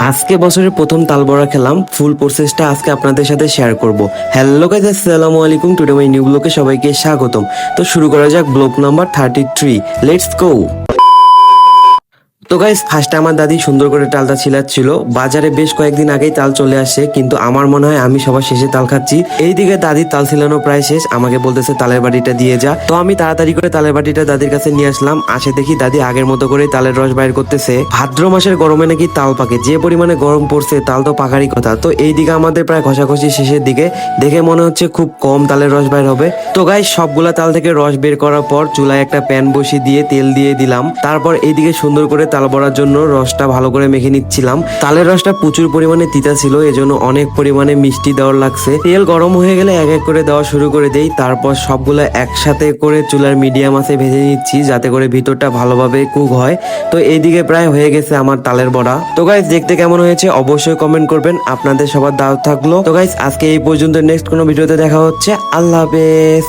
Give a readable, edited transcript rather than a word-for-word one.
আজকে বছরের প্রথম তাল বড়া খেলাম, ফুল প্রসেসটা আজকে আপনাদের সাথে শেয়ার করব। হ্যালো গাইস, আসসালামু আলাইকুম। টুডে মাই নিউ ব্লগে সবাইকে স্বাগতম। তো শুরু করা যাক ব্লগ নাম্বার 33। Let's go. তো গাইস, ফার্স্টে আমার দাদি সুন্দর করে তালটা ছিলাচ্ছিল। বাজারে বেশ কয়েকদিন আগেই তাল চলে আসে, কিন্তু আমার মনে হয় আমি সবার শেষে তাল খাচ্ছি। এইদিকে দাদির তাল ছিলানো প্রায় শেষ, আমাকে বলতেছে তালের বাটিটা দিয়ে যা। তো আমি তাড়াতাড়ি করে তালের বাটিটা দাদির কাছে নিয়ে আসলাম। আসে দেখি দাদি আগের মতো করে তালের রস বাইর করতেছে। ভাদ্র মাসের গরমে নাকি তাল পাকে, যে পরিমাণে গরম পড়ছে তাল তো পাকারই কথা। তো এইদিকে আমাদের প্রায় ঘষাঘষি শেষের দিকে, দেখে মনে হচ্ছে খুব কম তালের রস বাইর হবে। তো গাইস, সবগুলা তাল থেকে রস বের করার পর চুলায় একটা প্যান বসিয়ে দিয়ে তেল দিয়ে দিলাম। তারপর এইদিকে সুন্দর করে তাল বড়ার জন্য রসটা ভালো করে মেখে নিচ্ছিলাম। তালের রসটা প্রচুর পরিমাণে তিতা ছিল, এজন্য অনেক পরিমাণে মিষ্টি দেওয়ার লাগছে। তেল গরম হয়ে গেলে এক এক করে দেওয়া শুরু করে দেই। তারপর সবগুলো একসাথে করে চুলার মিডিয়াম আঁচে ভেজে নিচ্ছি, যাতে করে ভিতরটা ভালোভাবে কুক হয়। তো এইদিকে প্রায় হয়ে গেছে আমার তালের বড়া। তো গাইস, দেখতে কেমন হয়েছে অবশ্যই কমেন্ট করবেন। আপনাদের সবার দাওয়াত থাকলো। তো গাইস, আজকে এই পর্যন্ত। নেক্সট কোনো ভিডিওতে দেখা হচ্ছে। আল্লাহ হাফেজ।